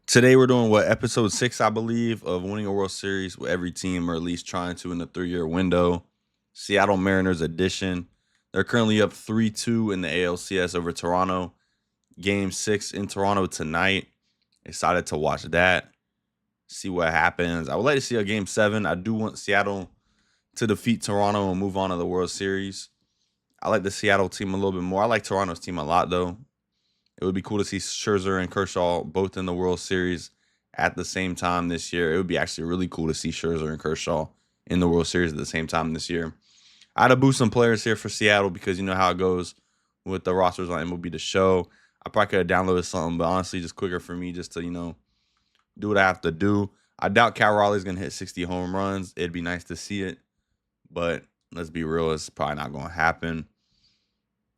Today we're doing episode 6, I believe, of winning a World Series with every team, or at least trying to in the 3-year window. Seattle Mariners edition. They're currently up 3-2 in the ALCS over Toronto. Game 6 in Toronto tonight. Excited to watch that. See what happens. I would like to see a game 7. I do want Seattle to defeat Toronto and move on to the World Series. I like the Seattle team a little bit more. I like Toronto's team a lot, though. It would be cool to see Scherzer and Kershaw both in the World Series at the same time this year. It would be actually really cool to see Scherzer and Kershaw in the World Series at the same time this year. I had to boost some players here for Seattle because you know how it goes with the rosters on MLB The Show. I probably could have downloaded something, but honestly, just quicker for me just to, do what I have to do. I doubt Cal Raleigh's going to hit 60 home runs. It'd be nice to see it, but let's be real, it's probably not going to happen.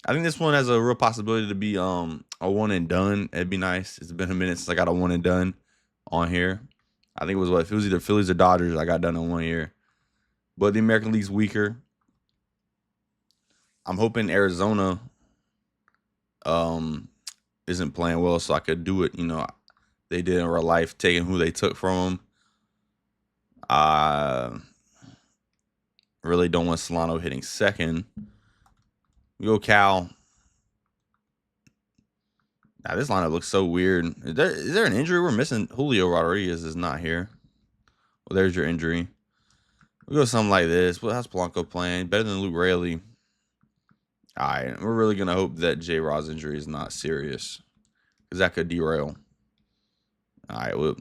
I think this one has a real possibility to be a one and done. It'd be nice. It's been a minute since I got a one and done on here. I think it was if it was either Phillies or Dodgers, I got done in 1 year. But the American League's weaker. I'm hoping Arizona isn't playing well, so I could do it. They did in real life, taking who they took from them. I really don't want Solano hitting second. We go Cal. Now, this lineup looks so weird. Is there an injury? We're missing. Julio Rodriguez is not here. Well, there's your injury. We go something like this. How's Polanco playing? Better than Luke Raley. All right. We're really going to hope that J-Rod's injury is not serious, because that could derail. All right. Well,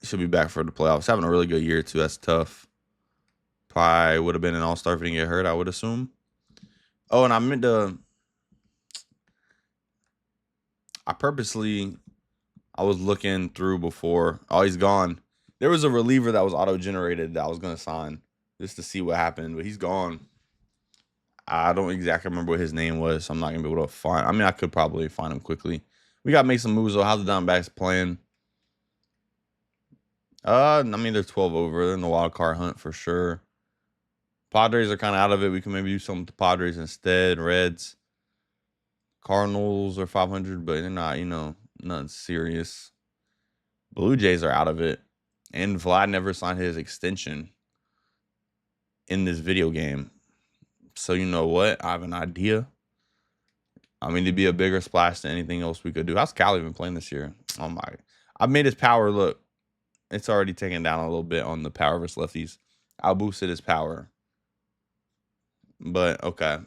should be back for the playoffs. Having a really good year, too. That's tough. Probably would have been an all-star if he didn't get hurt, I would assume. Oh, and I meant to... I was looking through before. Oh, he's gone. There was a reliever that was auto-generated that I was going to sign just to see what happened, but he's gone. I don't exactly remember what his name was, so I'm not going to be able to find. I mean, I could probably find him quickly. We got to make some moves, though. How's the Diamondbacks playing? They're 12 over. They're in the wild card hunt for sure. Padres are kind of out of it. We can maybe do something with the Padres instead. Reds. Cardinals are 500, but they're not, nothing serious. Blue Jays are out of it. And Vlad never signed his extension in this video game. So you know what? I have an idea. It'd be a bigger splash than anything else we could do. How's Cal even playing this year? Oh my. I made his power look. It's already taken down a little bit on the power versus lefties. I boosted his power. But okay.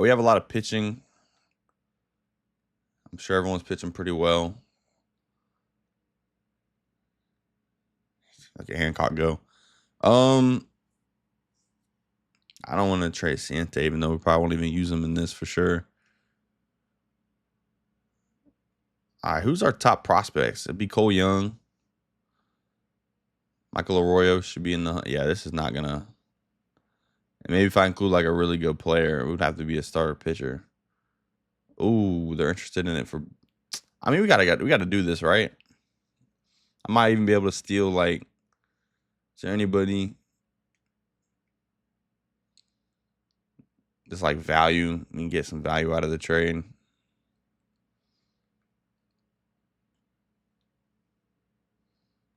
We have a lot of pitching. I'm sure everyone's pitching pretty well. Like a Hancock go. I don't want to trade Sante, even though we probably won't even use him in this for sure. All right, who's our top prospects? It'd be Cole Young. Michael Arroyo should be in the... Yeah, this is not going to... Maybe if I include like a really good player, it would have to be a starter pitcher. Ooh, they're interested in it for... we gotta do this, right? I might even be able to steal, like... Is there anybody... Just like value and get some value out of the trade?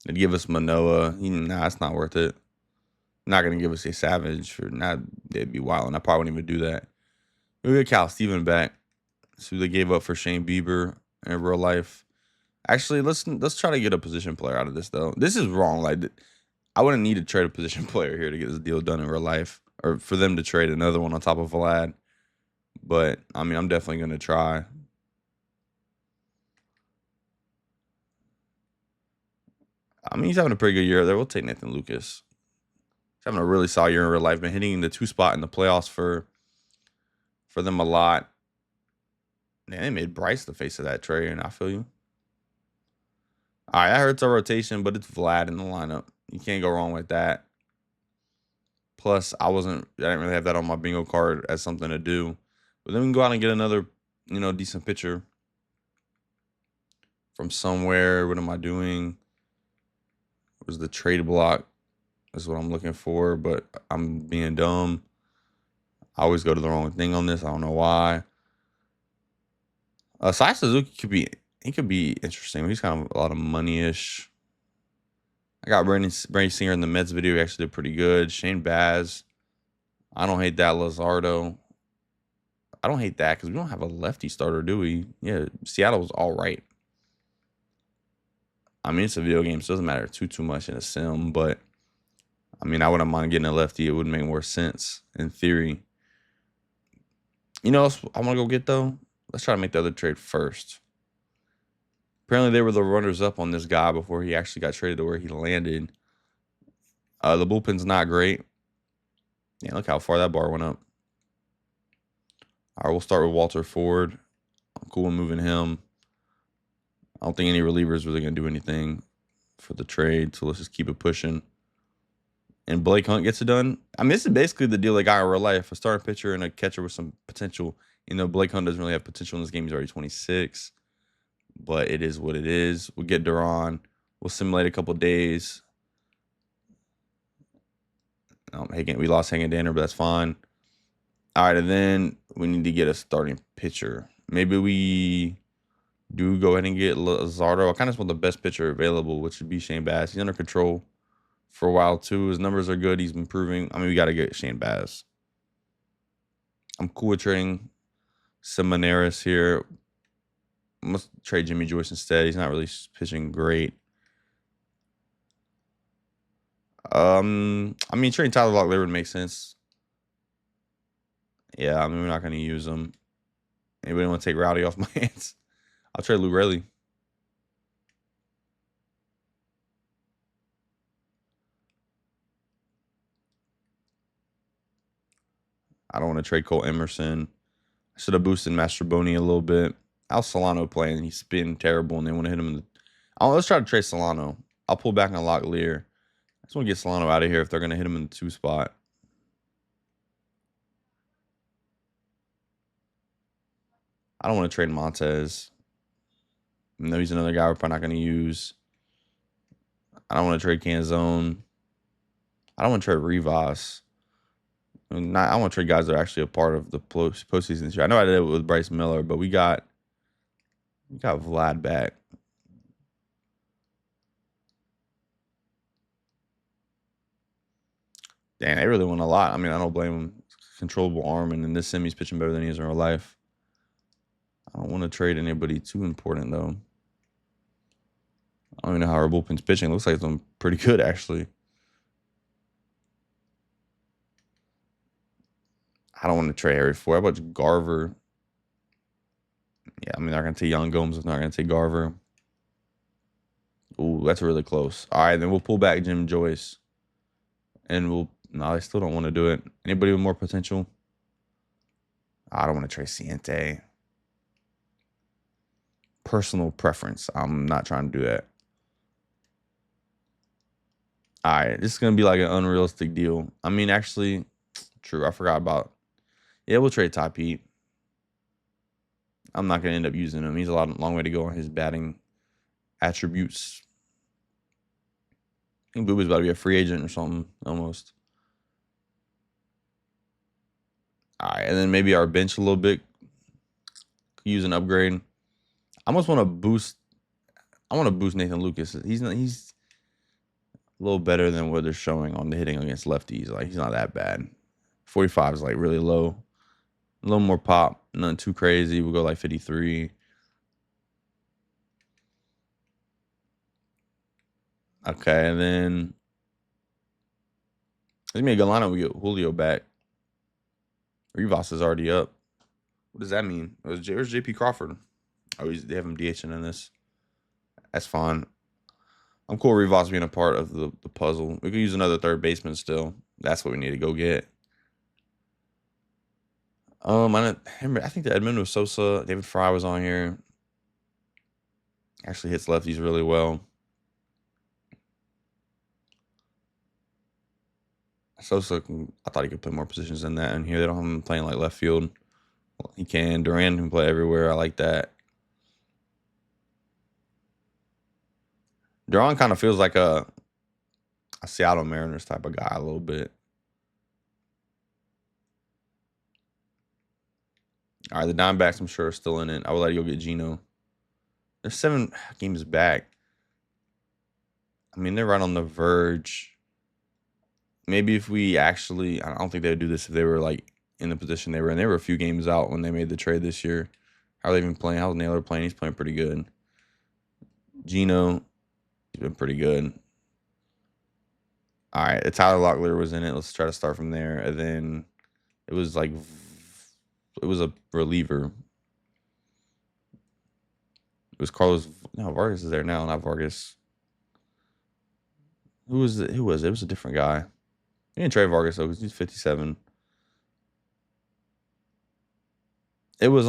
They'd give us Manoa. Nah, it's not worth it. Not going to give us a Savage. They'd be wild, and I probably wouldn't even do that. We get Cal Steven back. So they gave up for Shane Bieber in real life. Actually, let's try to get a position player out of this, though. This is wrong. Like, I wouldn't need to trade a position player here to get this deal done in real life, or for them to trade another one on top of Vlad. But, I'm definitely going to try. He's having a pretty good year there. We'll take Nathan Lucas. He's having a really solid year in real life. Been hitting the 2 spot in the playoffs for them a lot. Man, they made Bryce the face of that trade, and I feel you. All right, that hurts our rotation, but it's Vlad in the lineup. You can't go wrong with that. Plus, I didn't really have that on my bingo card as something to do. But then we can go out and get another, decent pitcher from somewhere. What am I doing? Was the trade block? Is what I'm looking for, but I'm being dumb. I always go to the wrong thing on this. I don't know why. Sai Suzuki could be he could be interesting. He's kind of a lot of money-ish. I got Brady Singer in the Mets video. He actually did pretty good. Shane Baz. I don't hate that. Luzardo. I don't hate that because we don't have a lefty starter, do we? Yeah, Seattle's all right. I mean, it's a video game, so it doesn't matter too much in a sim, but I mean, I wouldn't mind getting a lefty. It would make more sense in theory. You know what else I want to go get, though? Let's try to make the other trade first. Apparently, they were the runners-up on this guy before he actually got traded to where he landed. The bullpen's not great. Yeah, look how far that bar went up. All right, we'll start with Walter Ford. I'm cool with moving him. I don't think any reliever is really going to do anything for the trade, so let's just keep it pushing. And Blake Hunt gets it done. I mean, this is basically the deal they got in real life. A starting pitcher and a catcher with some potential. You know, Blake Hunt doesn't really have potential in this game. He's already 26. But it is what it is. We'll get Duran. We'll simulate a couple days. We lost Hagen Danner, but that's fine. All right, and then we need to get a starting pitcher. Maybe we do go ahead and get Luzardo. I kind of just want the best pitcher available, which would be Shane Baz. He's under control for a while, too. His numbers are good. He's improving. I mean, we got to get Shane Baz. I'm cool with trading Simoneris here. I must trade Jimmy Joyce instead. He's not really pitching great. I mean, trading Tyler Locklear would make sense. Yeah, I mean, we're not going to use him. Anybody want to take Rowdy off my hands? I'll trade Lou Rayleigh. I don't want to trade Cole Emerson. I should have boosted Mastroboni a little bit. How's Solano playing? He's been terrible, and they want to hit him in the... let's try to trade Solano. I'll pull back on Locklear. I just want to get Solano out of here if they're going to hit him in the 2 spot. I don't want to trade Montez. No, he's another guy we're probably not going to use. I don't want to trade Canzone. I don't want to trade Rivas. I want to trade guys that are actually a part of the postseason this year. I know I did it with Bryce Miller, but we got Vlad back. Dang, they really won a lot. I mean, I don't blame him. Controllable arm, and in this sim, he's pitching better than he is in real life. I don't want to trade anybody too important, though. I don't even know how our bullpen's pitching. It looks like it's doing pretty good, actually. I don't want to trade Harry Ford. How about Garver? Yeah, I mean, they're going to take Young Gomes if they're not going to take Garver. Ooh, that's really close. All right, then we'll pull back Jim Joyce. And no, I still don't want to do it. Anybody with more potential? I don't want to trade Ciente. Personal preference. I'm not trying to do that. All right, this is going to be like an unrealistic deal. I mean, actually, true. I forgot about... Yeah, we'll trade Ty Pete. I'm not going to end up using him. He's a long way to go on his batting attributes. I think Booba's about to be a free agent or something, almost. All right, and then maybe our bench a little bit. Use an upgrade. I almost want to boost... I want to boost Nathan Lucas. He's a little better than what they're showing on the hitting against lefties. Like, he's not that bad. 45 is, like, really low. A little more pop. Nothing too crazy. We'll go, like, 53. Okay, and then... Let's make a good lineup. We get Julio back. Rivas is already up. What does that mean? Where's JP Crawford? Oh, they have him DHing in this. That's fine. I'm cool with Rivas being a part of the puzzle. We could use another third baseman still. That's what we need to go get. I think the Edmundo Sosa, David Fry was on here. Actually hits lefties really well. Sosa, I thought he could play more positions than that in here. They don't have him playing like left field. Well, he can. Duran can play everywhere. I like that. Duran kind of feels like a Seattle Mariners type of guy a little bit. All right, the Diamondbacks, I'm sure, are still in it. I would let you go get Gino. They're 7 games back. I mean, they're right on the verge. Maybe if we actually, I don't think they would do this if they were like in the position they were in. They were a few games out when they made the trade this year. How are they even playing? How's Naylor playing? He's playing pretty good. Gino, he's been pretty good. All right, Tyler Locklear was in it. Let's try to start from there. And then it was a reliever. It was Carlos. No, Vargas is there now, not Vargas. Who was it? Who was it? It was a different guy. He didn't trade Vargas though, because he's 57. It was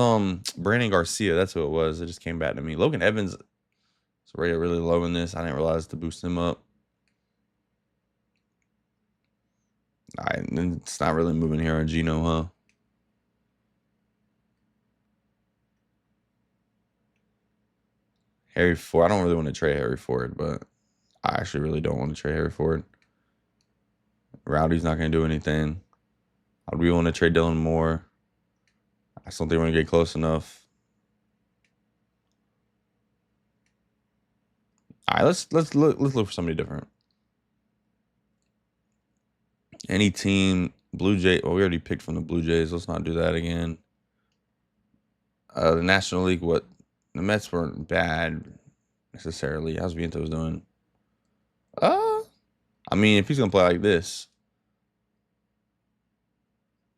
Brandon Garcia. That's who it was. It just came back to me. Logan Evans is rated really low in this. I didn't realize to boost him up. All right, it's not really moving here on Gino, huh? Harry Ford. I don't really want to trade Harry Ford, but I actually really don't want to trade Harry Ford. Rowdy's not going to do anything. I really want to trade Dylan Moore. I just don't think we're going to get close enough. All right, let's look for somebody different. Any team, Blue Jays. Well, we already picked from the Blue Jays. Let's not do that again. The National League. What? The Mets weren't bad necessarily. How's Vientos doing? I mean, if he's gonna play like this,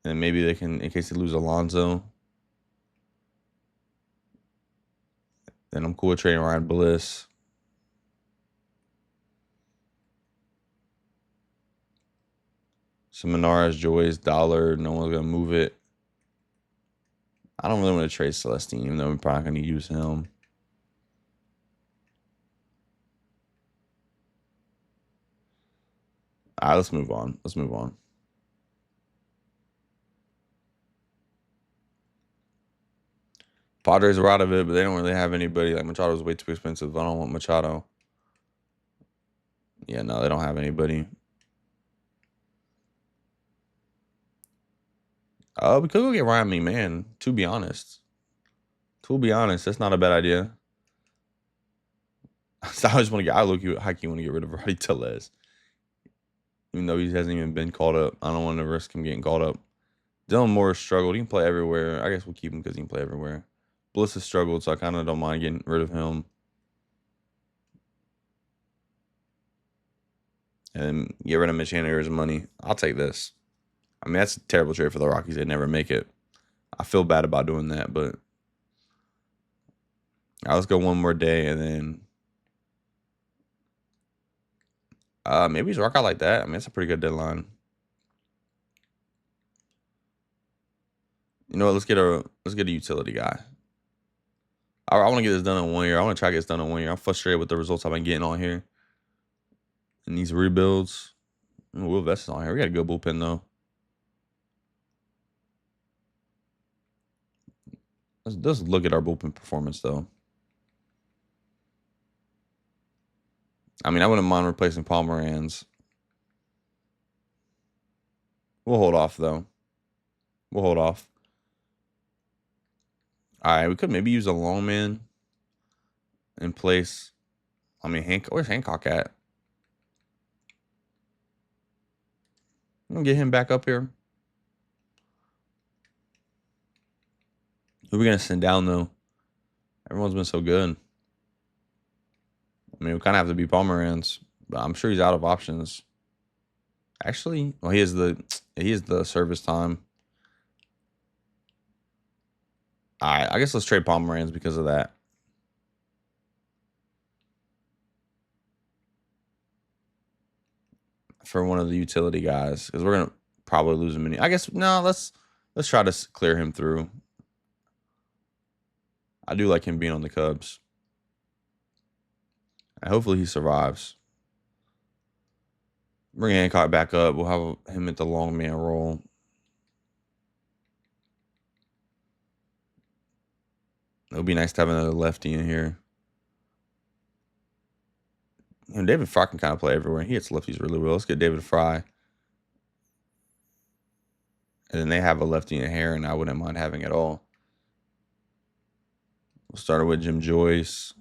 then maybe they can, in case they lose Alonso, then I'm cool with trading Ryan Bliss. Seminars, Joyce, Dollar. No one's gonna move it. I don't really want to trade Celestine, even though we're probably gonna use him. All right, let's move on. Padres are out of it, but they don't really have anybody. Like, Machado's way too expensive. I don't want Machado. Yeah, no, they don't have anybody. We could go get Ryan McMahon, to be honest. That's not a bad idea. I just want to get, I look you, Heike want to get rid of Roddy Tellez. Even though he hasn't even been called up. I don't want to risk him getting called up. Dylan Moore struggled. He can play everywhere. I guess we'll keep him because he can play everywhere. Bliss has struggled, so I kind of don't mind getting rid of him. And get rid of Mitch Haniger's money. I'll take this. I mean, that's a terrible trade for the Rockies. They never make it. I feel bad about doing that, but all right, let's go one more day, and then maybe he's rock out like that. I mean, it's a pretty good deadline. You know what? Let's get a utility guy. I want to get this done in 1 year. I want to try to get this done in 1 year. I'm frustrated with the results I've been getting on here. And these rebuilds. Will Vest is on here. We got a good bullpen though. Let's look at our bullpen performance though. I mean, I wouldn't mind replacing Pomeranz. We'll hold off though. All right, we could maybe use a long man in place. I mean, where's Hancock at? I'm gonna get him back up here. Who are we gonna send down though? Everyone's been so good. I mean, we kind of have to be Pomeranz, but I'm sure he's out of options. Actually, well, he is the service time. All right, I guess let's trade Pomeranz because of that. For one of the utility guys, because we're gonna probably lose him. I guess no. Let's try to clear him through. I do like him being on the Cubs. And hopefully he survives. Bring Hancock back up. We'll have him at the long man role. It'll be nice to have another lefty in here. And David Fry can kind of play everywhere. He hits lefties really well. Let's get David Fry. And then they have a lefty in here, and I wouldn't mind having it all. We'll start with Jim Joyce.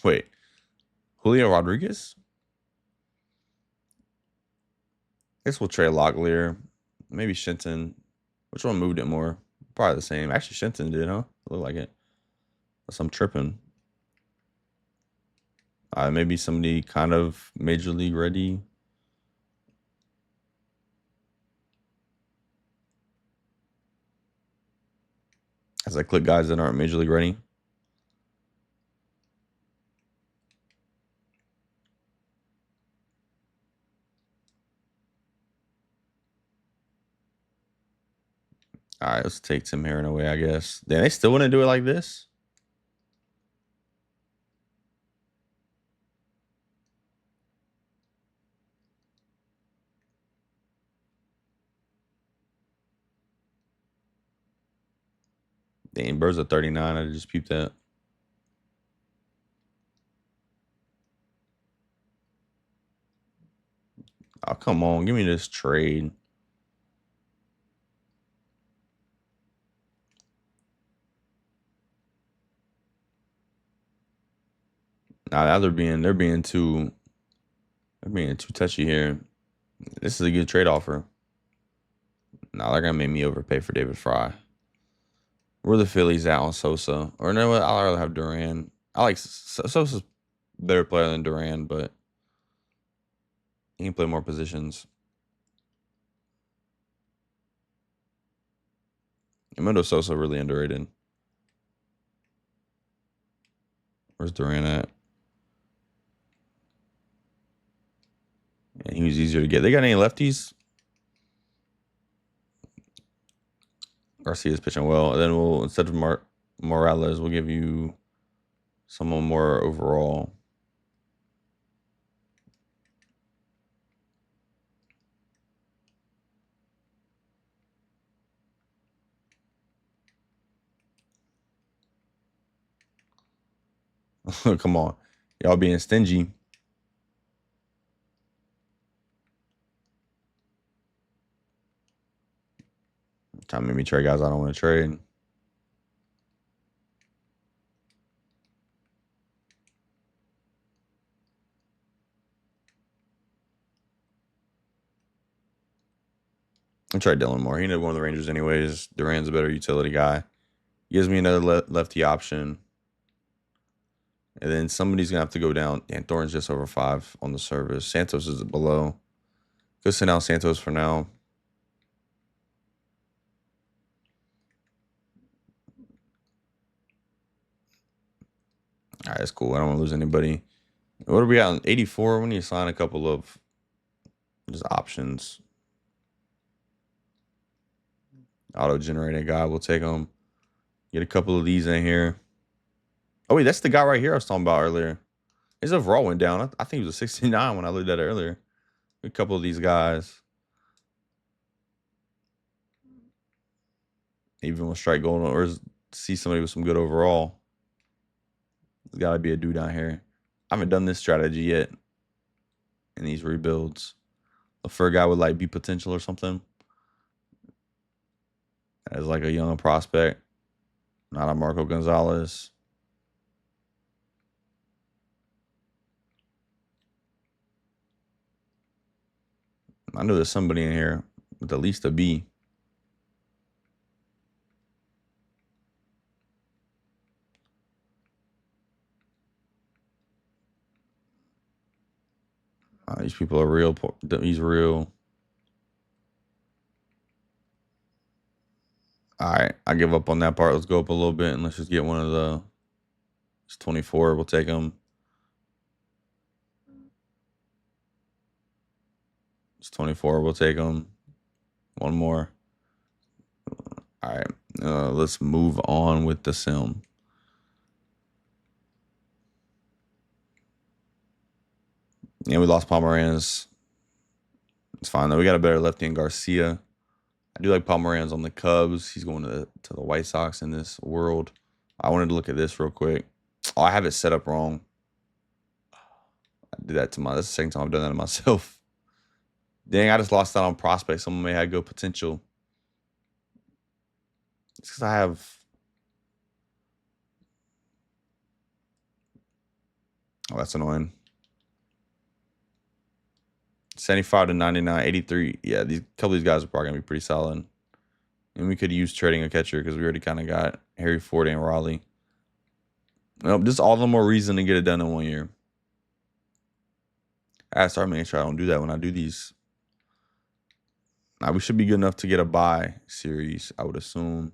Wait, Julio Rodriguez? I guess we'll trade Locklear. Maybe Shenton. Which one moved it more? Probably the same. Actually, Shenton did, huh? Look like it. Unless I'm tripping. Maybe somebody kind of major league ready. As I click guys that aren't major league ready. All right, let's take Tim Herron away, I guess. Then they still want to do it like this? Dang, Bird's at 39. I just peeped that. Oh, come on. Give me this trade. Now they're being too touchy here. This is a good trade offer. Now they're gonna make me overpay for David Fry. Where the Phillies at on Sosa? Or no, I'd rather have Duran. I like Sosa's a better player than Duran, but he can play more positions. Emilio Sosa really underrated. Where's Duran at? And he was easier to get. They got any lefties? Garcia's pitching well. And then we'll, instead of Morales, we'll give you someone more overall. Come on. Y'all being stingy. Trying to make me trade guys I don't want to trade. I'll trade Dylan Moore. He needed one of the Rangers anyways. Duran's a better utility guy. Gives me another lefty option. And then somebody's going to have to go down. And Thornton's just over 5 on the service. Santos is below. Go send out Santos for now. All right, that's cool. I don't want to lose anybody. What are we at on 84? We need to sign a couple of just options. Auto-generated guy. We'll take them. Get a couple of these in here. Oh, wait, that's the guy right here I was talking about earlier. His overall went down. I think it was a 69 when I looked at it earlier. A couple of these guys. Even with strike gold or see somebody with some good overall. There's got to be a dude down here. I haven't done this strategy yet in these rebuilds. Look for a guy with like B potential or something. As like a young prospect. Not a Marco Gonzalez. I know there's somebody in here with at least a B. These people are real. He's real. All right, I give up on that part. Let's go up a little bit and let's just get one of the. It's 24. We'll take him. It's 24. We'll take him. One more. All right, let's move on with the sim. Yeah, we lost Pomeranz. It's fine though. We got a better lefty in Garcia. I do like Pomeranz on the Cubs. He's going to the White Sox in this world. I wanted to look at this real quick. Oh, I have it set up wrong. I did that to that's the second time I've done that to myself. Dang, I just lost out on prospects. Someone may have good potential. It's because I have. Oh, that's annoying. 75 to 99, 83. Yeah, these couple of these guys are probably gonna be pretty solid. And we could use trading a catcher because we already kind of got Harry Ford and Raleigh. Nope, just all the more reason to get it done in 1 year. I gotta start making sure I don't do that when I do these. Now, we should be good enough to get a bye series, I would assume.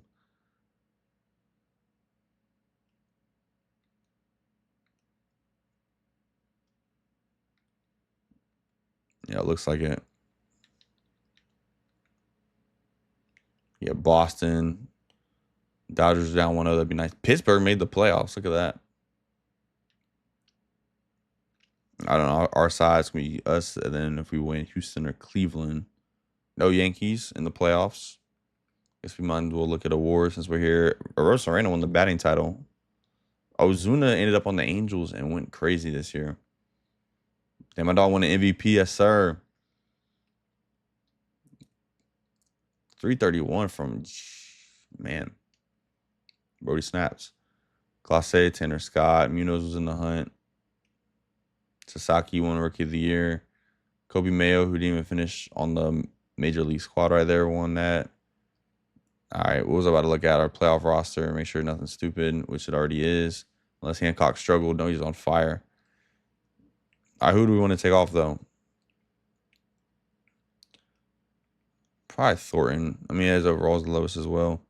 Yeah, it looks like it. Yeah, Boston. Dodgers down 1-0. That'd be nice. Pittsburgh made the playoffs. Look at that. I don't know. Our side's going to be us. And then if we win, Houston or Cleveland. No Yankees in the playoffs. Guess we might as well look at awards since we're here. Rosarena won the batting title. Ozuna ended up on the Angels and went crazy this year. Damn, my dog won an MVP. Yes, sir. 331 from, man. Brody snaps. Clase, Tanner Scott. Munoz was in the hunt. Sasaki won Rookie of the Year. Kobe Mayo, who didn't even finish on the Major League squad right there, won that. All right, what was I about to look at? Our playoff roster, make sure nothing's stupid, which it already is. Unless Hancock struggled. No, he's on fire. All right, who do we want to take off, though? Probably Thornton. I mean, his overall is the lowest as well.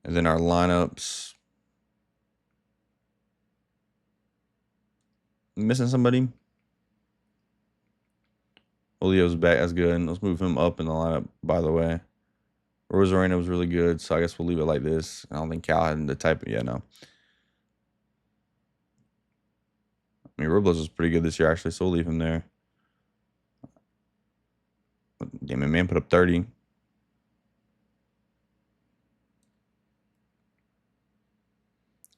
And then our lineups. Missing somebody? Julio's back. That's good. Let's move him up in the lineup, by the way. Rosarena was really good, so I guess we'll leave it like this. I don't think Cal had the type. Yeah, no. I mean, Robles was pretty good this year, actually, so we'll leave him there. Damn it, man put up 30.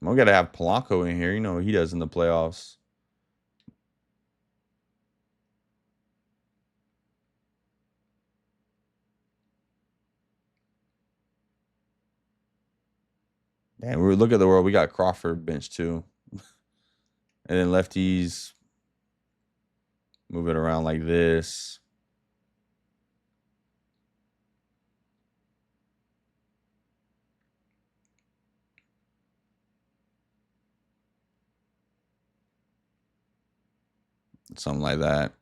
We got to have Polanco in here. You know what he does in the playoffs. Damn, we look at the world. We got Crawford bench too. And then lefties move it around like this. Something like that.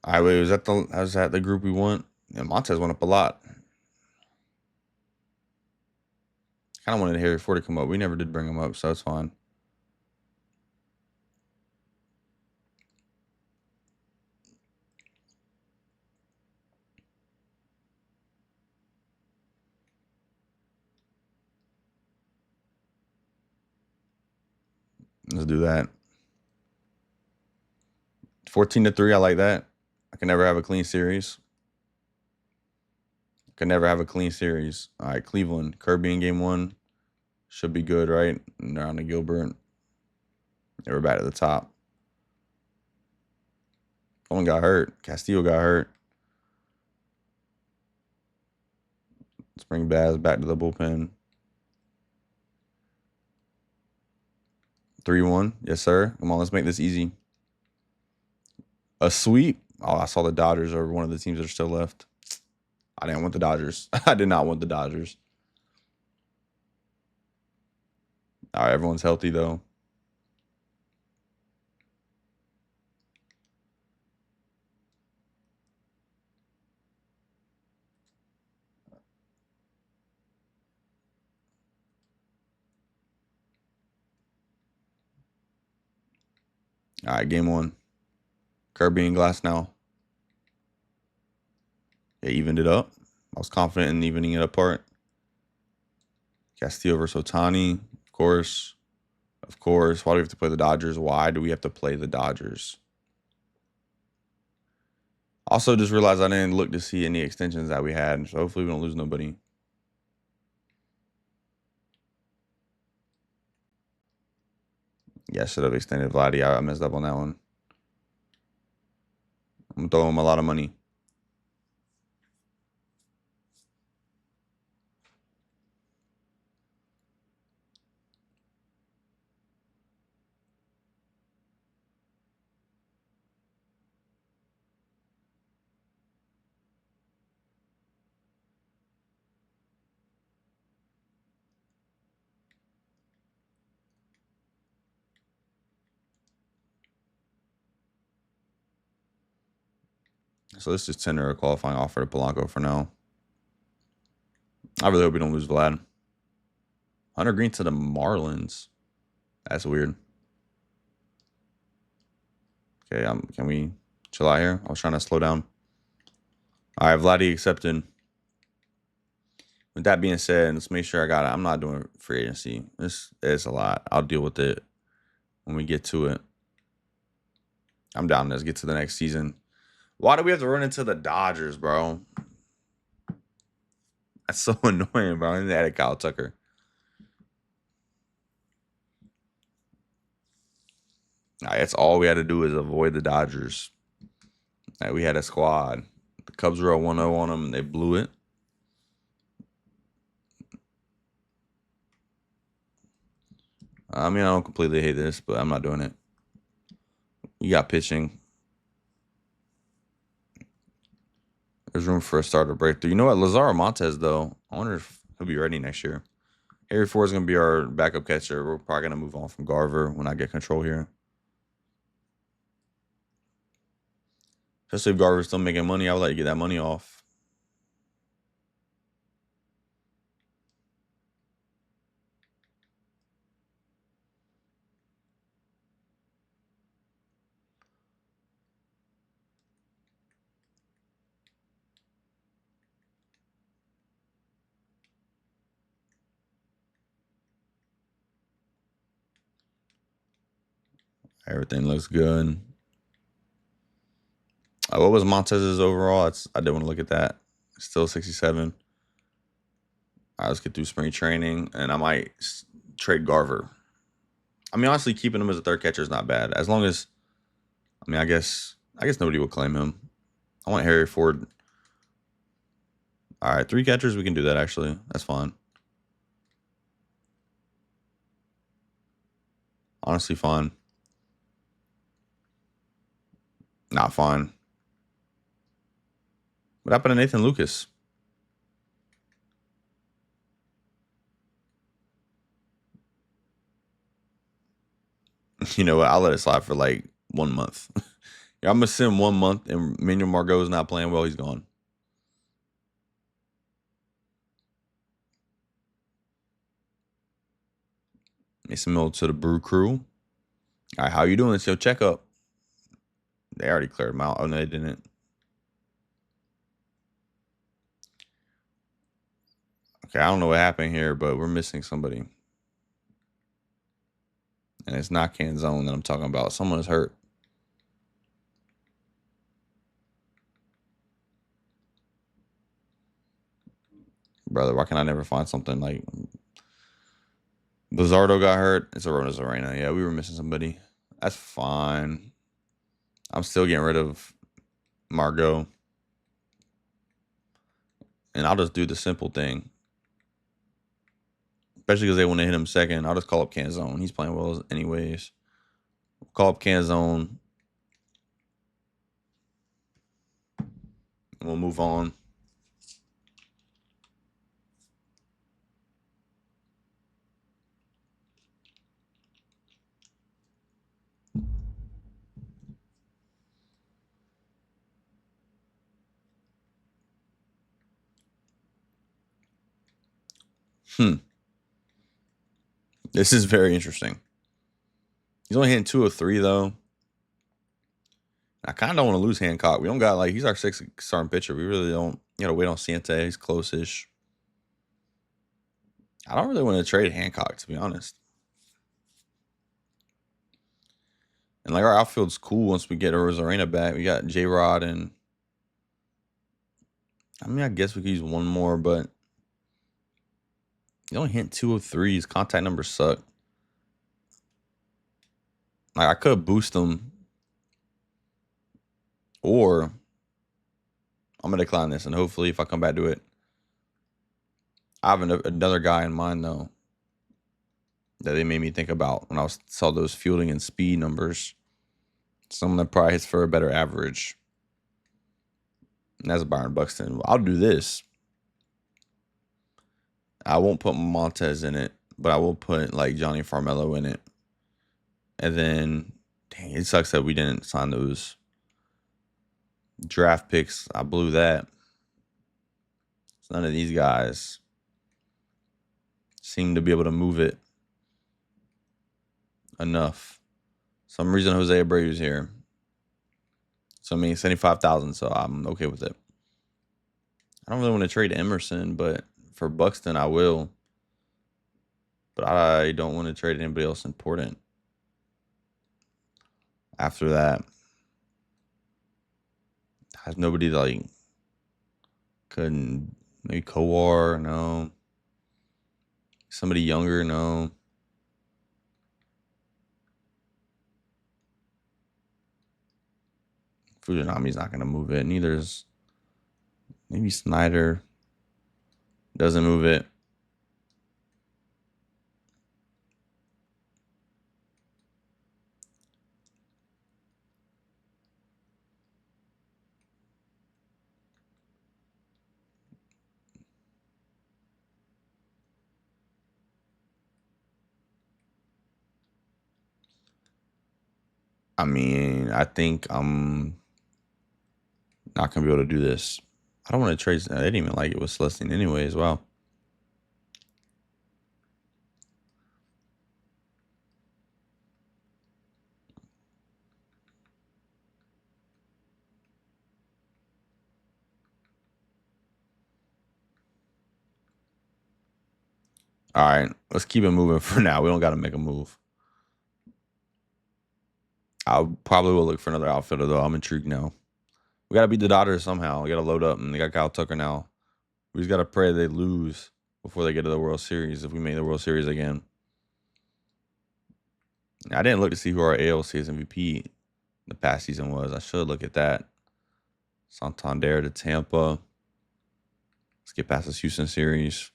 All right, wait, was that the group we want? Yeah, Montez went up a lot. Kind of wanted Harry Ford to come up. We never did bring him up, so it's fine. Let's do that. 14-3, I like that. I can never have a clean series. Can never have a clean series. All right, Cleveland. Kirby in game 1. Should be good, right? And down to Gilbert. They were back at the top. Someone got hurt. Castillo got hurt. Let's bring Baz back to the bullpen. 3-1. Yes, sir. Come on, let's make this easy. A sweep. Oh, I saw the Dodgers are one of the teams that are still left. I didn't want the Dodgers. I did not want the Dodgers. All right, everyone's healthy, though. All right, game 1. Kirby and Glass now. They evened it up. I was confident in evening it apart. Castillo versus Otani, of course. Of course. Why do we have to play the Dodgers? Why do we have to play the Dodgers? Also, just realized I didn't look to see any extensions that we had, so hopefully we don't lose nobody. Yeah, I should have extended Vladdy. I messed up on that one. I'm gonna throw him a lot of money. So let's just tender a qualifying offer to Polanco for now. I really hope we don't lose Vlad. Hunter Green to the Marlins. That's weird. Okay, can we chill out here? I was trying to slow down. All right, Vladdy accepted. With that being said, let's make sure I got it. I'm not doing free agency. This is a lot. I'll deal with it when we get to it. I'm down. Let's get to the next season. Why do we have to run into the Dodgers, bro? That's so annoying, bro. I need to add a Kyle Tucker. All right, that's all we had to do is avoid the Dodgers. All right, we had a squad. The Cubs were 1-0 on them, and they blew it. I mean, I don't completely hate this, but I'm not doing it. You got pitching. There's room for a starter breakthrough. You know what? Lazaro Montes, though, I wonder if he'll be ready next year. Harry Ford is going to be our backup catcher. We're probably going to move on from Garver when I get control here. Especially if Garver's still making money, I would like to get that money off. Everything looks good. What was Montez's overall? I did want to look at that. Still 67. All right, let's get through spring training, and I might trade Garver. I mean, honestly, keeping him as a third catcher is not bad. As long as, I mean, I guess nobody will claim him. I want Harry Ford. All right, 3 catchers, we can do that, actually. That's fine. Honestly, fine. Not fine. What happened to Nathan Lucas? You know what? I'll let it slide for like 1 month. Yeah, I'm going to send him 1 month, and Manuel Margot is not playing well. He's gone. Mason Miller to the Brew Crew. All right, how you doing? It's your checkup. They already cleared him out. Oh, no, they didn't. Okay, I don't know what happened here, but we're missing somebody. And it's not Canzone that I'm talking about. Someone is hurt. Brother, why can I never find something like Lizardo got hurt? It's Arona's Arena. Yeah, we were missing somebody. That's fine. I'm still getting rid of Margot. And I'll just do the simple thing. Especially because they want to hit him second. I'll just call up Canzone. He's playing well anyways. Call up Canzone. And we'll move on. This is very interesting. He's only hitting 203 though. I kind of don't want to lose Hancock. We don't got he's our 6th starting pitcher. We really don't. You know, wait on Santa. He's close-ish. I don't really want to trade Hancock, to be honest. And our outfield's cool once we get Rosarena back. We got J-Rod and I mean, I guess we could use one more, but you only hit 203. His contact numbers suck. Like I could boost him, or I'm gonna decline this, and hopefully, if I come back to it, I have another guy in mind though that they made me think about when saw those fielding and speed numbers. Someone that probably hits for a better average, and that's Byron Buxton. I'll do this. I won't put Montez in it, but I will put like Johnny Farmello in it. And then, dang, it sucks that we didn't sign those draft picks. I blew that. None of these guys seem to be able to move it enough. Some reason Jose Abreu's here. So I mean 75,000, so I'm okay with it. I don't really want to trade Emerson, but for Buxton I will. But I don't want to trade anybody else important. After that, has nobody like couldn't maybe Kowar, no. Somebody younger, no. Fujinami's not gonna move it. Neither is maybe Snyder. Doesn't move it. I mean, I think I'm not gonna be able to do this. I don't want to trade. I didn't even like it with Celestine anyway as well. All right, let's keep it moving for now. We don't got to make a move. I probably will look for another outfielder though. I'm intrigued now. We got to beat the Dodgers somehow. We got to load up, and they got Kyle Tucker now. We just got to pray they lose before they get to the World Series. If we make the World Series again, I didn't look to see who our ALCS MVP the past season was. I should look at that. Santander to Tampa. Let's get past this Houston series.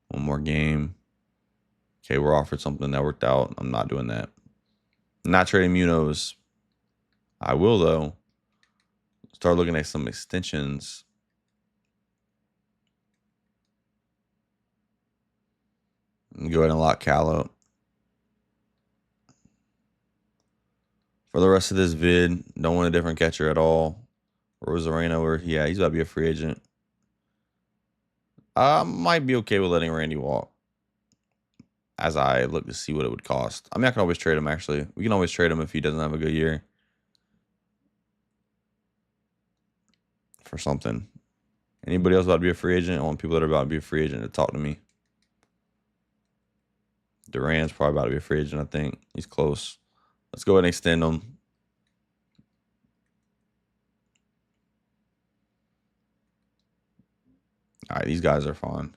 One more game. Okay, we're offered something that worked out. I'm not doing that. I'm not trading Munoz. I will, though, start looking at some extensions. And go ahead and lock Cal up. For the rest of this vid, don't want a different catcher at all. Rosarena, he's about to be a free agent. I might be okay with letting Randy walk as I look to see what it would cost. I mean, I can always trade him, actually. We can always trade him if he doesn't have a good year. For something. Anybody else about to be a free agent? I want people that are about to be a free agent to talk to me. Duran's probably about to be a free agent, I think. He's close. Let's go ahead and extend him. All right, these guys are fine.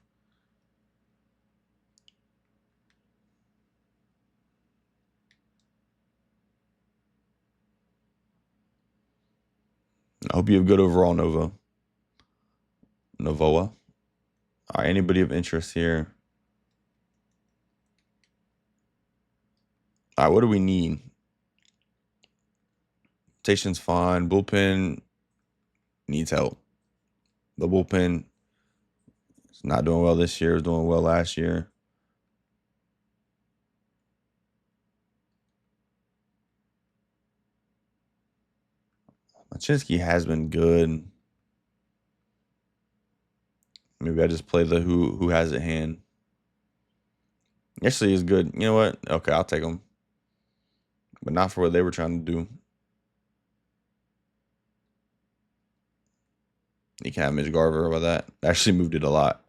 I hope you have good overall, Novoa. All right, anybody of interest here? All right, what do we need? Rotation's fine. Bullpen needs help. The bullpen is not doing well this year. It was doing well last year. Machinsky has been good. Maybe I just play the who has it hand. Actually, is good. You know what? Okay, I'll take him. But not for what they were trying to do. You can have Mitch Garver about that. Actually moved it a lot.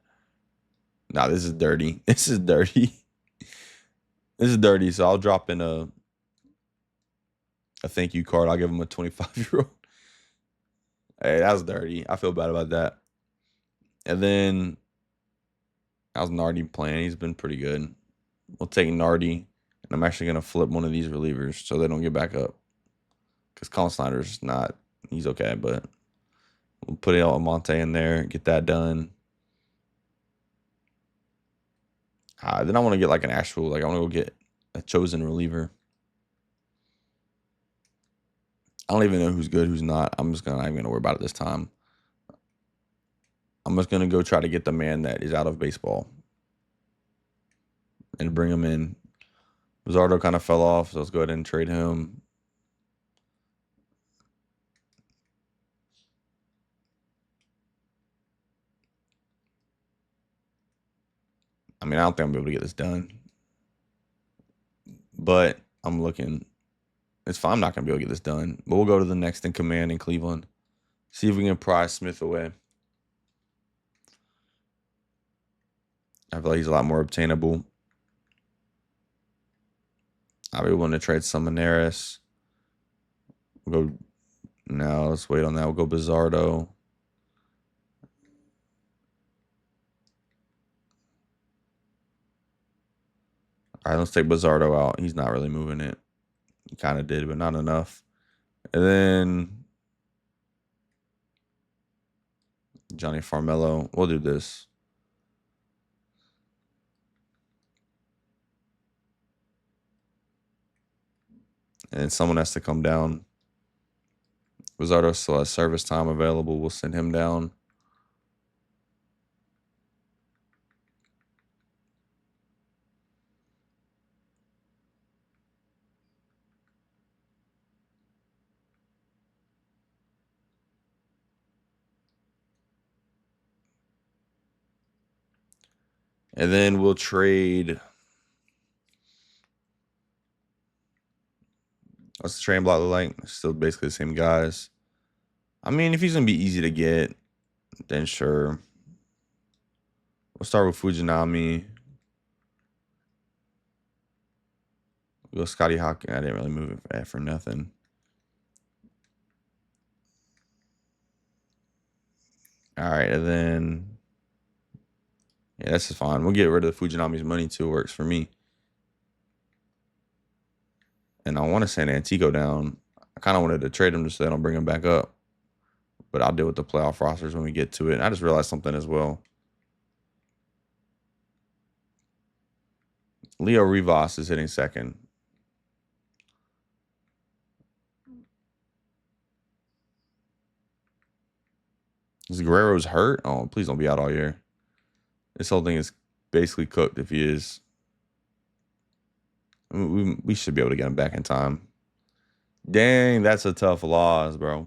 Nah, this is dirty. This is dirty. This is dirty. So I'll drop in a thank you card. I'll give him a 25-year-old. Hey, that's dirty. I feel bad about that. And then how's Nardi playing? He's been pretty good. We'll take Nardi And I'm actually gonna flip one of these relievers so they don't get back up. Because Colin Snyder's not, he's okay, but we'll put Almonte in there, get that done. Then I want to get like an actual, like I want to go get a chosen reliever. I don't even know who's good, who's not. I'm not even gonna worry about it this time. I'm just gonna go try to get the man that is out of baseball and bring him in. Bizzardo kind of fell off, so let's go ahead and trade him. I mean, I don't think I'm gonna be able to get this done, but I'm looking. It's fine. I'm not gonna be able to get this done, but we'll go to the next in command in Cleveland. See if we can pry Smith away. I feel like he's a lot more obtainable. I'll be willing to trade Samaneris. We'll go. No, let's wait on that. We'll go Bizzardo. All right, let's take Bizzardo out. He's not really moving it. He kind of did, but not enough. And then Johnny Farmello. We'll do this. And someone has to come down. Bizzardo still has service time available. We'll send him down. And then we'll trade. What's the trade block look like? Still basically the same guys. I mean, if he's going to be easy to get, then sure. We'll start with Fujinami. We'll go Scotty Hawkins. I didn't really move it for nothing. All right, and then yeah, this is fine. We'll get rid of Fujinami's money too. It works for me. And I want to send Antico down. I kind of wanted to trade him just so they don't bring him back up. But I'll deal with the playoff rosters when we get to it. And I just realized something as well. Leo Rivas is hitting second. Is Guerrero's hurt? Oh, please don't be out all year. This whole thing is basically cooked if he is. We should be able to get him back in time. Dang, that's a tough loss, bro.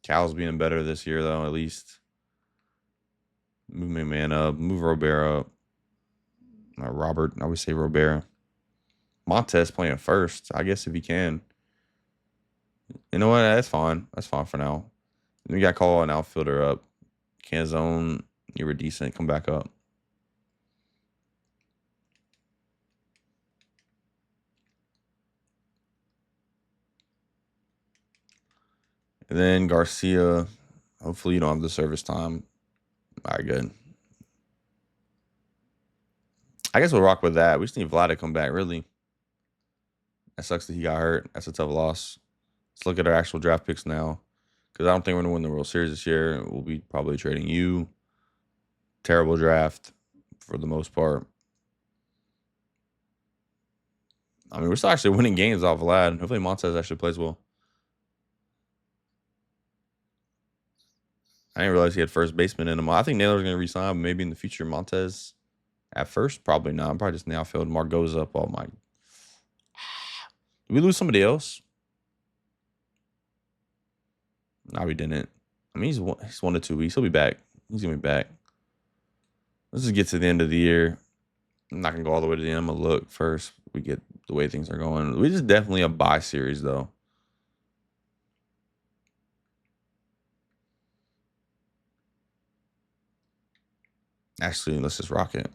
Cal's being better this year, though, at least. Move my man up. Move Robert up. Robert, I would say Robert. Montez playing first, I guess, if he can. You know what? That's fine. That's fine for now. We got to call an outfielder up. Canzone, you were decent. Come back up. And then Garcia. Hopefully you don't have the service time. All right, good. I guess we'll rock with that. We just need Vlad to come back, really. That sucks that he got hurt. That's a tough loss. Let's look at our actual draft picks now. Because I don't think we're going to win the World Series this year. We'll be probably trading you. Terrible draft for the most part. I mean, we're still actually winning games off Vlad. Hopefully Montez actually plays well. I didn't realize he had first baseman in him. I think Naylor's going to resign, maybe in the future. Montez at first, probably not. I'm probably just in the outfield. Mark goes up. Oh, my. Did we lose somebody else? No, we didn't. I mean, he's 1 to 2 weeks. He'll be back. He's going to be back. Let's just get to the end of the year. I'm not going to go all the way to the end. I'm going to look first. We get the way things are going. We just definitely a buy series, though. Actually, let's just rock it.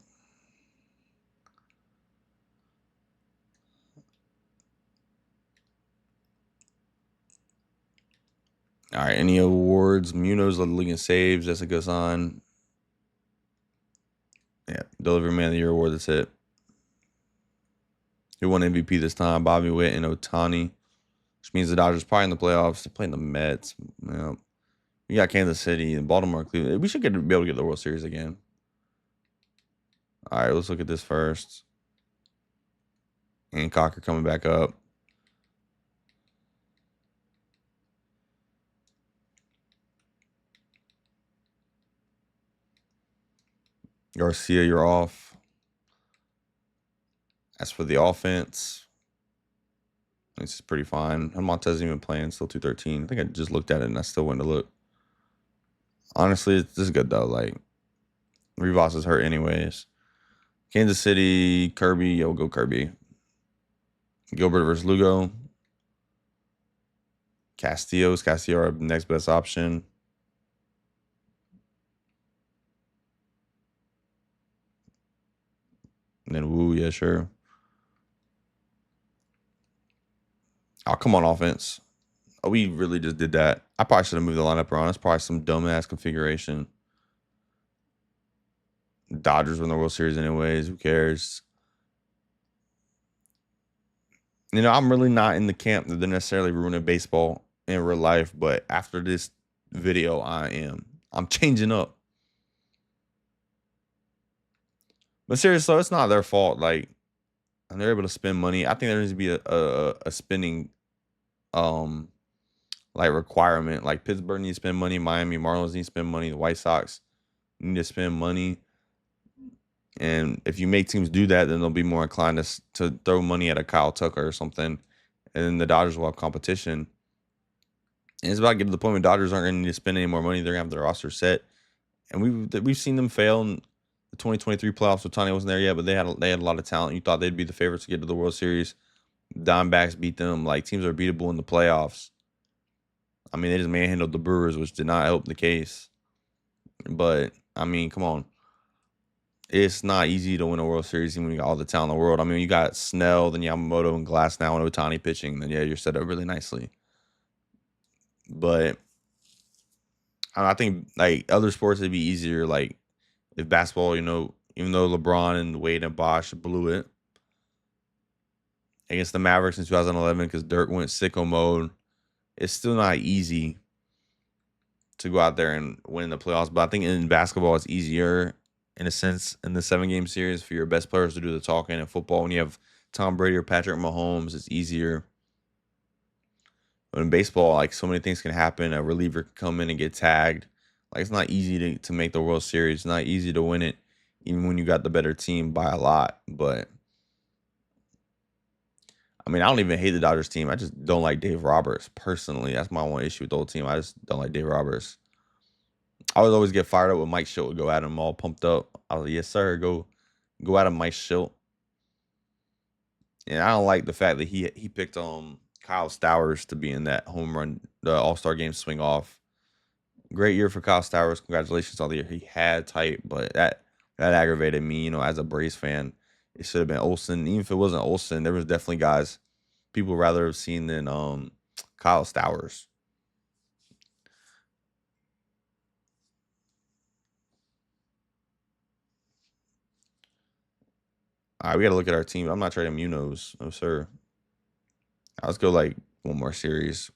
All right, any awards? Munoz led the league in saves. That's a good sign. Yeah, Delivery Man of the Year award. That's it. Who won MVP this time? Bobby Witt and Otani. Which means the Dodgers probably in the playoffs. They're playing the Mets. Yeah. You got Kansas City and Baltimore, Cleveland. We should be able to get the World Series again. All right, let's look at this first. Hancock are coming back up. Garcia, you're off. As for the offense, this is pretty fine. Montez even playing, still 213. I think I just looked at it and I still went to look. Honestly, this is good though. Like, Rivas is hurt anyways. Kansas City, Kirby, yo, go Kirby. Gilbert versus Lugo. Castillo, our next best option. And then Woo, yeah, sure. I'll come on offense. Oh, we really just did that. I probably should have moved the lineup around. That's probably some dumbass configuration. Dodgers win the World Series anyways. Who cares? You know, I'm really not in the camp that they're necessarily ruining baseball in real life, but after this video, I am. I'm changing up. But seriously, it's not their fault. Like, and they're able to spend money. I think there needs to be a spending like requirement. Like Pittsburgh needs to spend money, Miami Marlins need to spend money, the White Sox need to spend money. And if you make teams do that, then they'll be more inclined to throw money at a Kyle Tucker or something. And then the Dodgers will have competition. And it's about getting to the point where Dodgers aren't going to need to spend any more money. They're going to have their roster set. And we've seen them fail in the 2023 playoffs. Otani wasn't there yet, but they had a lot of talent. You thought they'd be the favorites to get to the World Series. Diamondbacks beat them. Like, teams are beatable in the playoffs. I mean, they just manhandled the Brewers, which did not help the case. But, I mean, come on. It's not easy to win a World Series when you got all the talent in the world. I mean, you got Snell, then Yamamoto, and Glass now, and Otani pitching. Then, yeah, you're set up really nicely. But I think, like, other sports, it'd be easier. Like, if basketball, you know, even though LeBron and Wade and Bosh blew it against the Mavericks in 2011 because Dirk went sicko mode, it's still not easy to go out there and win the playoffs. But I think in basketball, it's easier in a sense in the 7-game series for your best players to do the talking. In football, when you have Tom Brady or Patrick Mahomes, it's easier. But in baseball, like, so many things can happen. A reliever can come in and get tagged. Like, it's not easy to make the World Series. It's not easy to win it, even when you got the better team by a lot. But I mean, I don't even hate the Dodgers team. I just don't like Dave Roberts personally. That's my one issue with the whole team. I just don't like Dave Roberts. I would always get fired up when Mike Schilt would go at him all pumped up. I was like, yes, sir, go at him, Mike Schilt. And I don't like the fact that he picked Kyle Stowers to be in that home run, the All-Star game swing off. Great year for Kyle Stowers. Congratulations on the year he had type, but that aggravated me, you know, as a Braves fan. It should have been Olsen. Even if it wasn't Olsen, there was definitely guys people would rather have seen than Kyle Stowers. All right, we got to look at our team. I'm not trading Munoz. No, sir. Let's go like one more series.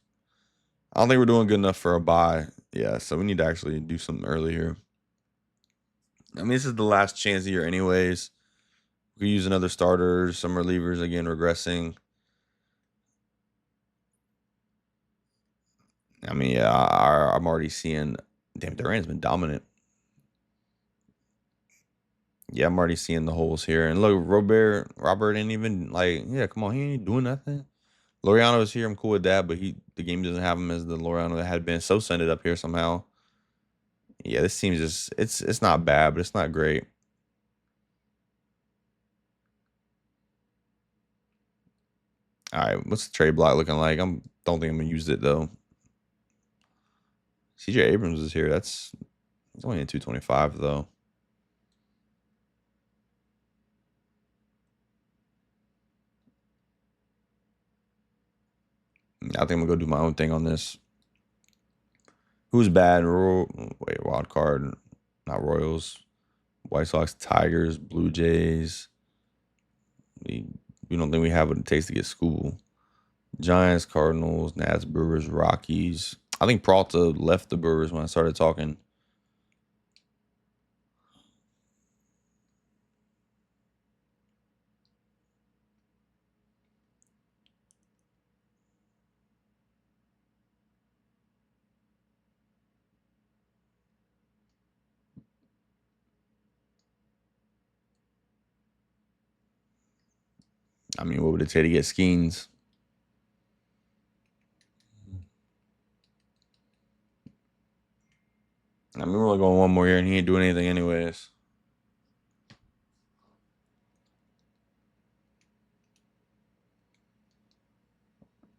I don't think we're doing good enough for a bye. Yeah, so we need to actually do something early here. I mean, this is the last chance of the year anyways. We could use another starter, some relievers, again, regressing. I mean, yeah, I'm already seeing. Damn, Durant's been dominant. Yeah, I'm already seeing the holes here. And look, Robert ain't even like, yeah, come on, he ain't doing nothing. Laureano is here. I'm cool with that, but the game doesn't have him as the Laureano that had been. Sosa ended up here somehow. Yeah, this team's just it's not bad, but it's not great. All right, what's the trade block looking like? Don't think I'm gonna use it though. CJ Abrams is here. It's only in 225 though. I think I'm gonna go do my own thing on this. Who's bad? Wait, wild card, not Royals, White Sox, Tigers, Blue Jays, the We don't think we have what it takes to get school. Giants, Cardinals, Nats, Brewers, Rockies. I think Peralta left the Brewers when I started talking. I mean, what would it take to get Skeens? I mean, we're only going one more year, and he ain't doing anything anyways.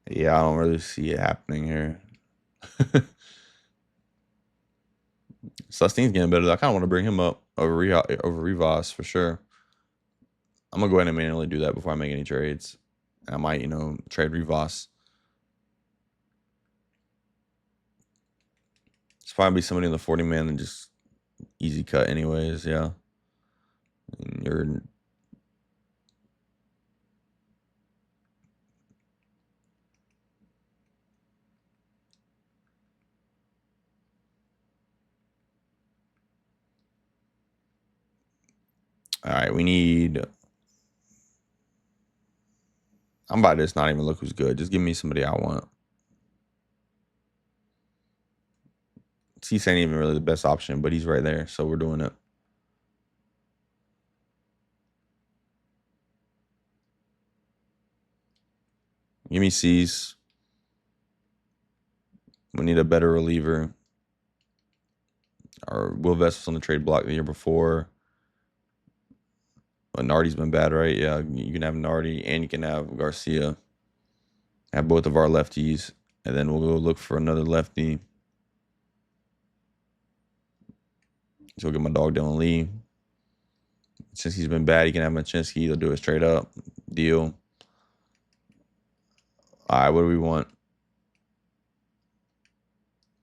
Yeah, I don't really see it happening here. Sustain's getting better. I kind of want to bring him up over Rivas for sure. I'm gonna go ahead and manually do that before I make any trades. I might, trade Rivas. It's probably somebody in the 40 man and just easy cut, anyways. Yeah, and you're all right. We need. I'm about to just not even look who's good. Just give me somebody I want. Cease ain't even really the best option, but he's right there, so we're doing it. Give me Cease. We need a better reliever. Or Will Vest was on the trade block the year before. But Nardi's been bad, right? Yeah, you can have Nardi and you can have Garcia. Have both of our lefties, and then we'll go look for another lefty. So we'll get my dog Dylan Lee. Since he's been bad, he can have Machinsky. They'll do it straight up deal. All right, what do we want?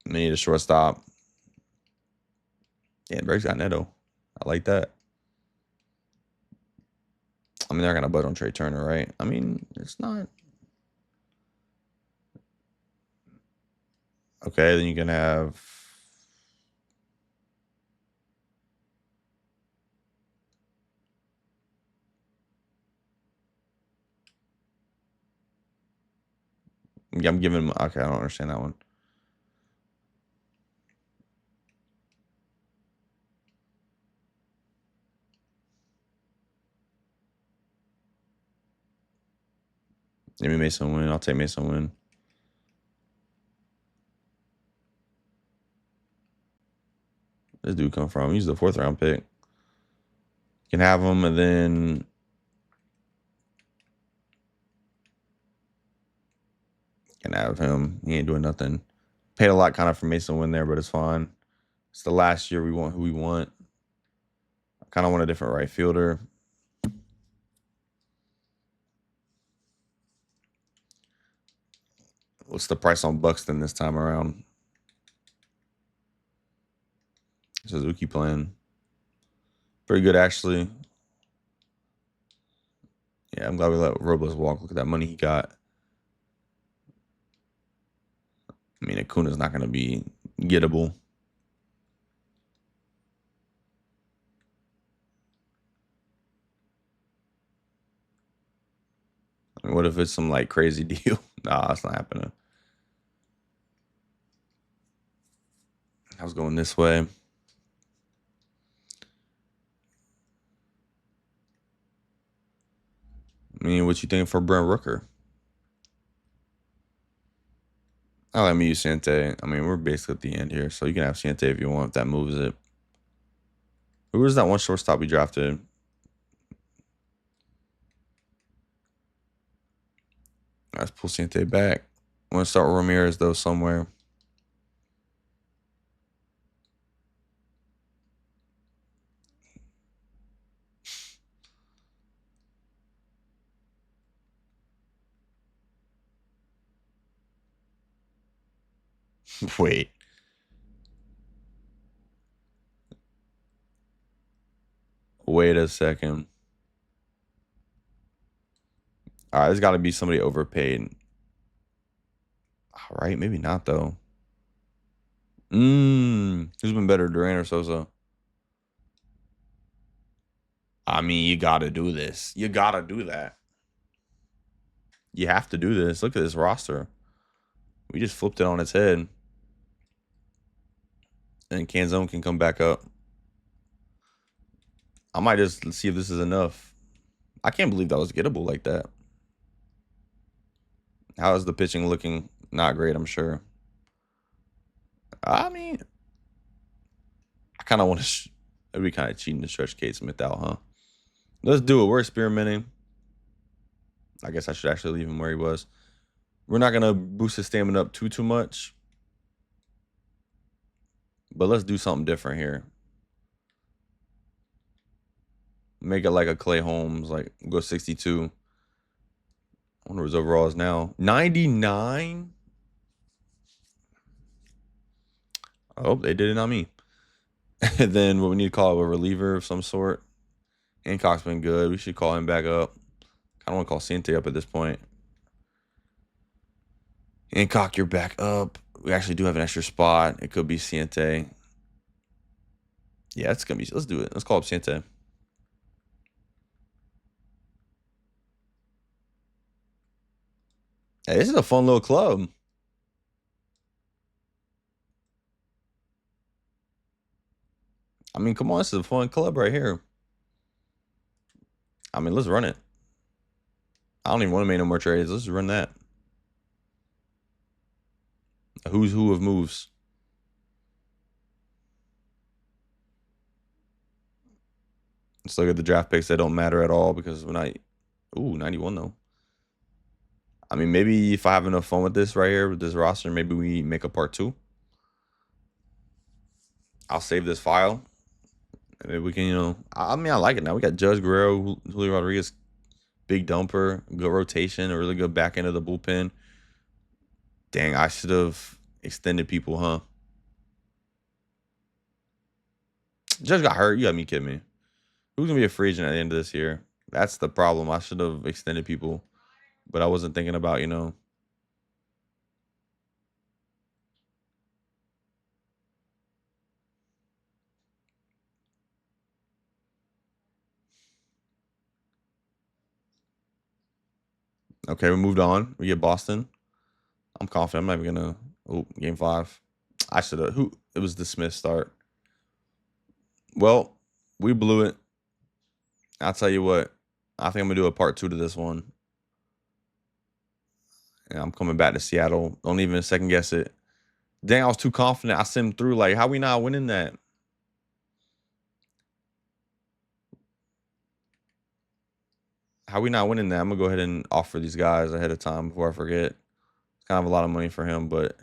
We need a shortstop. Yeah, Berg's got Neto. I like that. I mean, they're gonna budge on Trey Turner, right? I mean, it's not okay. Then you can have. I'm giving him. Okay, I don't understand that one. Give me Mason Win. I'll take Mason Win. This dude come from? He's the 4th-round pick. You can have him, and then can have him. He ain't doing nothing. Paid a lot kind of for Mason Win there, but it's fine. It's the last year we want who we want. I kind of want a different right fielder. What's the price on Buxton this time around? Suzuki playing. Pretty good, actually. Yeah, I'm glad we let Robles walk. Look at that money he got. I mean, Acuna's not going to be gettable. I mean, what if it's some like crazy deal? Nah, that's not happening. I was going this way. I mean, what you think for Brent Rooker? I'll let me use Sante. I mean, we're basically at the end here, so you can have Sante if you want, if that moves it. Who was that one shortstop we drafted? Let's pull Sante back. I want to start with Ramirez, though, somewhere. Wait. Wait a second. All right, there's got to be somebody overpaid. All right, maybe not though. Who's been better, Durant or Sosa? I mean, you got to do this. You got to do that. You have to do this. Look at this roster. We just flipped it on its head. And Canzone can come back up. I might just see if this is enough. I can't believe that was gettable like that. How is the pitching looking? Not great, I'm sure. I mean, I kind of want to. It'd be kind of cheating to stretch Cade Smith out, huh? Let's do it. We're experimenting. I guess I should actually leave him where he was. We're not gonna boost his stamina up too much, but let's do something different here. Make it like a Clay Holmes, like go 62. I wonder what his overall is now. 99. I hope they did it, not me. And then what we need to call it, a reliever of some sort. Hancock's been good. We should call him back up. I don't want to call Ciente up at this point. Hancock, you're back up. We actually do have an extra spot. It could be Ciente. Yeah, it's gonna be. Let's do it. Let's call up Ciente. Hey, this is a fun little club. I mean, come on, this is a fun club right here. I mean, let's run it. I don't even want to make no more trades. Let's run that. Who's who of moves? Let's look at the draft picks that don't matter at all because when I, 91 though. I mean, maybe if I have enough fun with this right here with this roster, maybe we make a part 2. I'll save this file. And maybe we can, I mean, I like it now. We got Judge Guerrero, Julio Rodriguez, big dumper, good rotation, a really good back end of the bullpen. Dang, I should have extended people, huh? Judge got hurt. You got me kidding me. Who's going to be a free agent at the end of this year? That's the problem. I should have extended people, but I wasn't thinking about, Okay, we moved on. We get Boston. I'm confident. I'm not even going to. Oh, game 5. I should have. It was the Smith start. Well, we blew it. I'll tell you what. I think I'm going to do a part 2 to this one. And I'm coming back to Seattle. Don't even second guess it. Dang, I was too confident. I sent him through. Like, how we not winning that? How we not winning that? I'm going to go ahead and offer these guys ahead of time before I forget. It's kind of a lot of money for him, but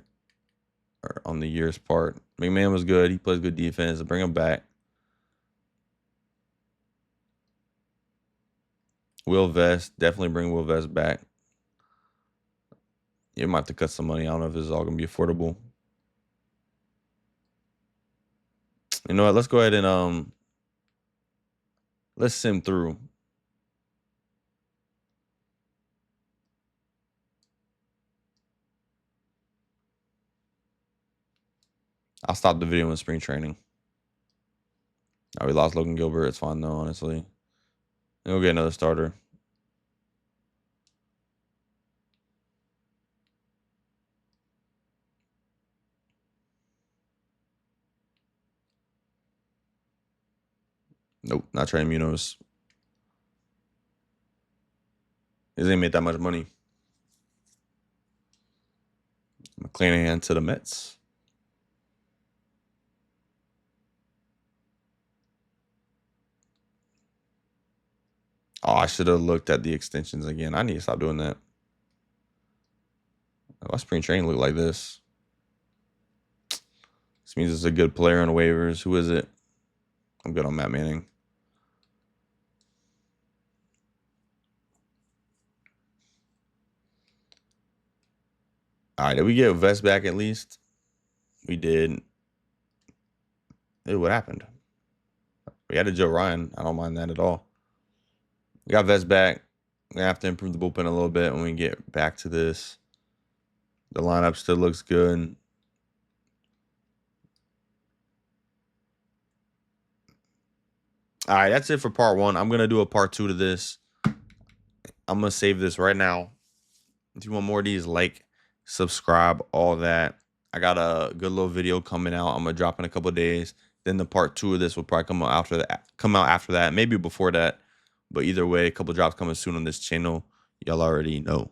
on the year's part. McMahon was good. He plays good defense. Bring him back. Will Vest. Definitely bring Will Vest back. You might have to cut some money. I don't know if this is all going to be affordable. You know what? Let's go ahead and let's sim through. I'll stop the video in spring training. Oh, we lost Logan Gilbert. It's fine though, honestly. And we'll get another starter. Nope, not Trey Munoz. He doesn't make that much money. McClanahan to the Mets. Oh, I should have looked at the extensions again. I need to stop doing that. Why spring training look like this? This means it's a good player on waivers. Who is it? I'm good on Matt Manning. All right, did we get Vest back at least? We did. Ew, what happened? We added Joe Ryan. I don't mind that at all. We got Vest back. gonna have to improve the bullpen a little bit when we get back to this. The lineup still looks good. All right, that's it for part 1. I'm gonna do a part 2 to this. I'm gonna save this right now. If you want more of these, like, subscribe, all that. I got a good little video coming out. I'm gonna drop in a couple of days. Then the part 2 of this will probably come out after that. Maybe before that. But either way, a couple drops coming soon on this channel. Y'all already know.